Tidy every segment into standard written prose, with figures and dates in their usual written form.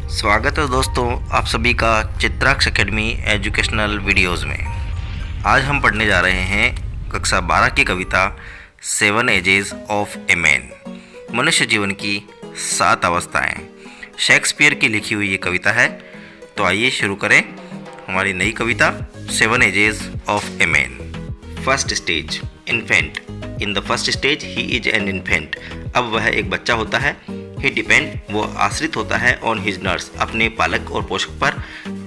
स्वागत है दोस्तों आप सभी का चित्राक्ष एकेडमी एजुकेशनल वीडियोज़ में। आज हम पढ़ने जा रहे हैं कक्षा 12 की कविता 7 एजेस ऑफ ए मैन, मनुष्य जीवन की 7 अवस्थाएं। शेक्सपियर की लिखी हुई ये कविता है। तो आइए शुरू करें हमारी नई कविता 7 ages of a man. First stage, infant. In the first stage he is an infant. अब वह एक बच्चा होता है। ही डिपेंड, वो आश्रित होता है ऑन हिज नर्स, अपने पालक और पोषक पर,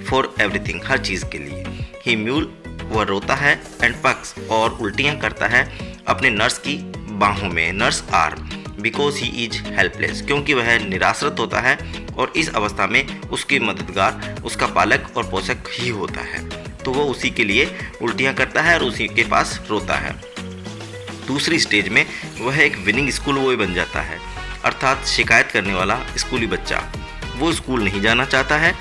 फॉर एवरीथिंग, हर चीज़ के लिए। ही म्यूल, वह रोता है, एंड पक्स, और उल्टियाँ करता है अपने नर्स की बाहों में, nurse are, because he is helpless, क्योंकि वह निराश्रित होता है और इस अवस्था में उसकी मददगार उसका पालक और पोषक ही होता है, तो वो उसी के लिए उल्टियाँ करता है और उसी के पास रोता है। दूसरी स्टेज में वह एक विनिंग स्कूल बॉय बन जाता है, अर्थात शिकायत करने वाला स्कूली बच्चा। वो स्कूल नहीं जाना चाहता है,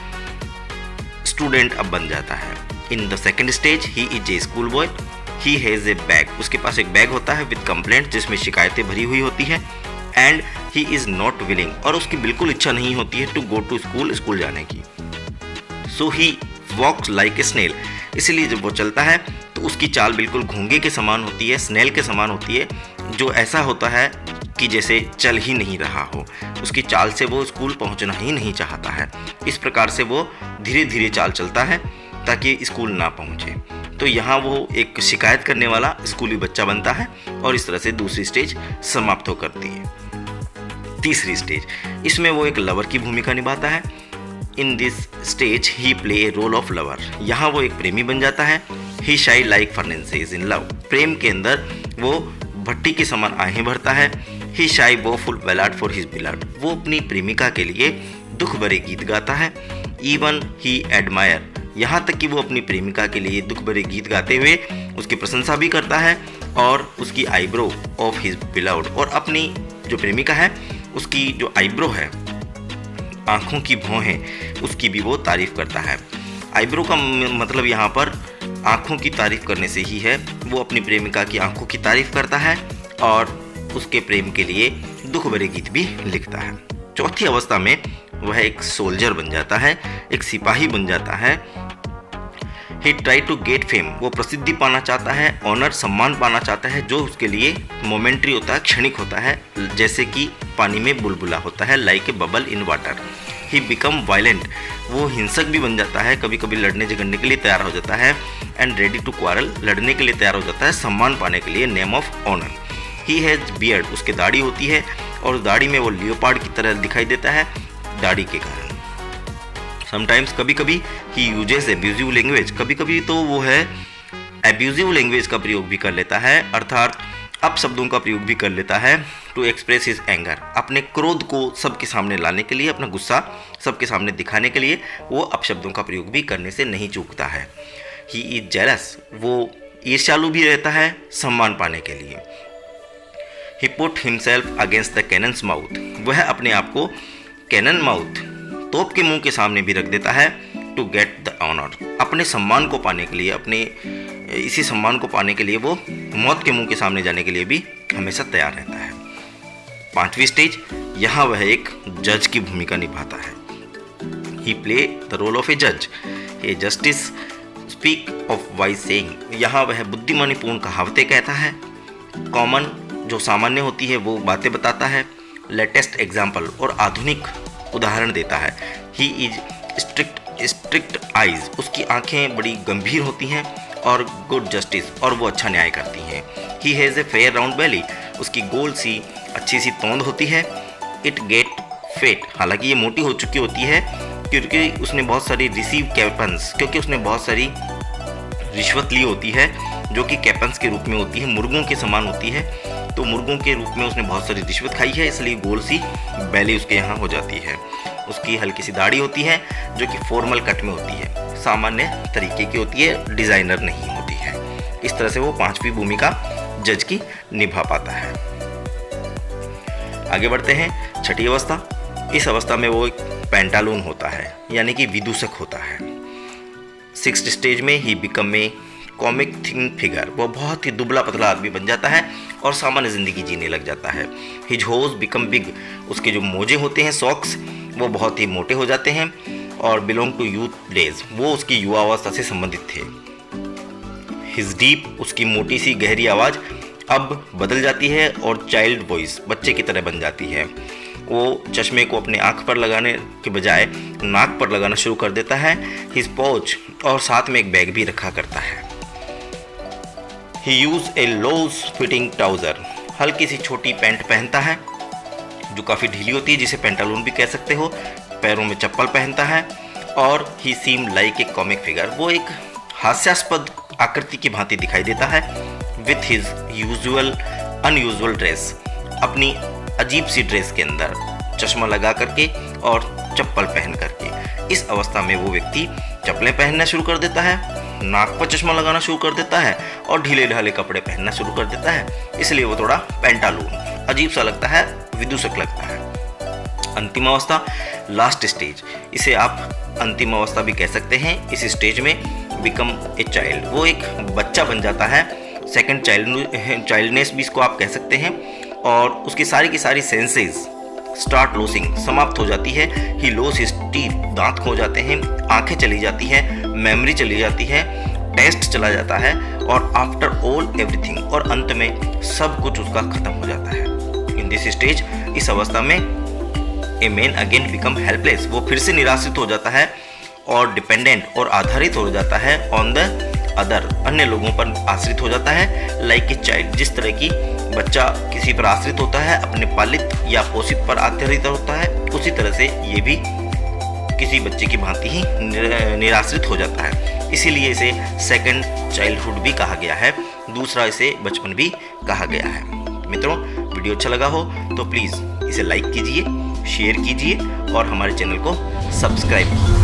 स्टूडेंट अब बन जाता है। In the second stage he is a school boy. He has A bag, उसके पास एक बैग होता है विद कंप्लेंट, जिसमें शिकायतें भरी हुई होती है। And he is not willing, और उसकी बिल्कुल इच्छा नहीं होती है to go to school, school जाने की। सो ही वॉक्स लाइक ए स्नेल, इसलिए जब वो चलता है तो उसकी चाल बिल्कुल घोंगे के समान होती है, स्नेल के समान होती है, जो ऐसा होता है कि जैसे चल ही नहीं रहा हो। उसकी चाल से वो स्कूल पहुंचना ही नहीं चाहता है। इस प्रकार से वो धीरे धीरे चाल चलता है ताकि स्कूल ना पहुंचे। तो यहाँ वो एक शिकायत करने वाला स्कूली बच्चा बनता है और इस तरह से दूसरी स्टेज समाप्त हो करती है। तीसरी स्टेज, इसमें वो एक लवर की भूमिका निभाता है। In this stage he play a role of lover, यहाँ वो एक प्रेमी बन जाता है। He sigh like furnaces in love, प्रेम के अंदर वो भट्टी के समान आहें भरता है। ही शाई वोफुल बैलाड फॉर हिज बिलाड, वो अपनी प्रेमिका के लिए दुख भरे गीत गाता है। इवन ही एडमायर, यहाँ तक कि वो अपनी प्रेमिका के लिए दुख भरे गीत गाते हुए उसकी प्रशंसा भी करता है, और उसकी आईब्रो ऑफ हिज बिलाउड, और अपनी जो प्रेमिका है उसकी जो आईब्रो है, आँखों की भौं है, उसकी भी वो तारीफ़ करता है। आईब्रो का मतलब यहाँ पर आँखों की तारीफ़ करने से ही है। वो अपनी प्रेमिका की आँखों की तारीफ़ करता है और उसके प्रेम के लिए दुख भरे गीत भी लिखता है। चौथी अवस्था में वह एक सोल्जर बन जाता है, एक सिपाही बन जाता है। ही ट्राई टू गेट फेम, वो प्रसिद्धि पाना चाहता है, ऑनर, सम्मान पाना चाहता है, जो उसके लिए मोमेंट्री होता है, क्षणिक होता है, जैसे कि पानी में बुलबुला होता है, like a bubble in water. He become violent, वो हिंसक भी बन जाता है, कभी कभी लड़ने झगड़ने के लिए तैयार हो जाता है। एंड रेडी टू क्वारल, लड़ने के लिए तैयार हो जाता है, सम्मान पाने के लिए, name of honour. He has beard, उसके दाढ़ी होती है और दाढ़ी में वो लियोपार्ड की तरह दिखाई देता है दाढ़ी के कारण। समटाइम्स, कभी कभी ही यूजेस एब्यूजिव लैंग्वेज, कभी कभी तो वो है एब्यूजिव लैंग्वेज का प्रयोग भी कर लेता है, अर्थात अपशब्दों का प्रयोग भी कर लेता है। टू एक्सप्रेस हिज एंगर, अपने क्रोध को सबके सामने लाने के लिए, अपना गुस्सा सबके सामने दिखाने के लिए वो अपशब्दों का प्रयोग भी करने से नहीं चूकता है। ही इज जेलस, वो ईर्ष्यालु भी रहता है सम्मान पाने के लिए। He put himself against the cannon's mouth, वह अपने आप को कैनन माउथ, तोप के मुंह के सामने भी रख देता है। टू गेट द ऑनर, अपने सम्मान को पाने के लिए, अपने इसी सम्मान को पाने के लिए वो मौत के मुंह के सामने जाने के लिए भी हमेशा तैयार रहता है। पांचवी स्टेज, यहाँ वह एक जज की भूमिका निभाता है। He play the role of a जज। A justice speak of wise saying, यहाँ वह बुद्धिमानीपूर्ण कहावतें कहता है। कॉमन, जो सामान्य होती है वो बातें बताता है। लेटेस्ट एग्जाम्पल, और आधुनिक उदाहरण देता है। ही इज स्ट्रिक्ट आइज, उसकी आंखें बड़ी गंभीर होती हैं, और गुड जस्टिस, और वो अच्छा न्याय करती हैं। He has a fair round belly, उसकी गोल सी अच्छी सी तोंद होती है। इट गेट फेट, हालांकि ये मोटी हो चुकी होती है क्योंकि उसने बहुत सारी रिसीव कैपन्स, क्योंकि उसने बहुत सारी रिश्वत ली होती है, जो कि कैपन्स के रूप में होती है, मुर्गों के समान होती है। तो मुर्गों के रूप में उसने बहुत सारी रिश्वत खाई है, इसलिए गोल सी बैली उसके यहाँ हो जाती है। उसकी हल्की सी दाढ़ी होती है जो कि फॉर्मल कट में होती है, सामान्य तरीके की होती है, डिज़ाइनर नहीं होती है। इस तरह से वो पांचवी भूमिका जज की निभा पाता है। आगे बढ़ते हैं छठी अवस्था। इस अवस्था में वो एक पेंटालून होता है, यानी कि विदूषक होता है। सिक्स्थ स्टेज में he become a comic thing figure, वो बहुत ही दुबला पतला आदमी बन जाता है और सामान्य ज़िंदगी जीने लग जाता है। हिज होज बिकम बिग, उसके जो मोजे होते हैं, सॉक्स, वो बहुत ही मोटे हो जाते हैं और बिलोंग टू यूथ डेज, वो उसकी युवावस्था से संबंधित थे। हिज डीप, उसकी मोटी सी गहरी आवाज़ अब बदल जाती है और चाइल्ड वॉइस, बच्चे की तरह बन जाती है। वो चश्मे को अपने आँख पर लगाने के बजाय नाक पर लगाना शुरू कर देता है। हिज पॉच, और साथ में एक बैग भी रखा करता है। ही यूज ए लूज फिटिंग ट्राउज़र, हल्की सी छोटी पैंट पहनता है जो काफ़ी ढीली होती है, जिसे पेंटालून भी कह सकते हो। पैरों में चप्पल पहनता है और he seem like a comic figure, वो एक हास्यास्पद आकृति की भांति दिखाई देता है। With his usual unusual dress, अपनी अजीब सी ड्रेस के अंदर चश्मा लगा करके और चप्पल पहन करके। इस अवस्था में वो व्यक्ति चप्पलें पहनना शुरू कर देता है, नाक पर चश्मा लगाना शुरू कर देता है और ढीले ढाले कपड़े पहनना शुरू कर देता है। इसलिए वो थोड़ा पेंटालून, अजीब सा लगता है, विदूषक लगता है। अंतिम अवस्था, लास्ट स्टेज, इसे आप अंतिम अवस्था भी कह सकते हैं। इस स्टेज में बिकम ए चाइल्ड, वो एक बच्चा बन जाता है। सेकंड चाइल्डनेस भी इसको आप कह सकते हैं। और उसकी सारी की सारी सेंसेस स्टार्ट लॉसिंग, समाप्त हो जाती है। ही लॉस हिज टीथ, दांत खो जाते हैं, आंखें चली जाती हैं, मेमोरी चली जाती है, टेस्ट चला जाता है और आफ्टर ऑल एवरीथिंग, और अंत में सब कुछ उसका खत्म हो जाता है। इन दिस स्टेज, इस अवस्था में a man again become helpless, वो फिर से निराश्रित हो जाता है और डिपेंडेंट और आधारित हो जाता है ऑन द अदर, अन्य लोगों पर आश्रित हो जाता है। लाइक ए चाइल्ड, जिस तरह की बच्चा किसी पर आश्रित होता है, अपने पालित या पोषित पर आधारित होता है, उसी तरह से ये भी किसी बच्चे की भांति ही निराश्रित हो जाता है। इसीलिए इसे सेकंड चाइल्डहुड भी कहा गया है, दूसरा इसे बचपन भी कहा गया है। मित्रों, वीडियो अच्छा लगा हो तो प्लीज़ इसे लाइक कीजिए, शेयर कीजिए और हमारे चैनल को सब्सक्राइब कीजिए।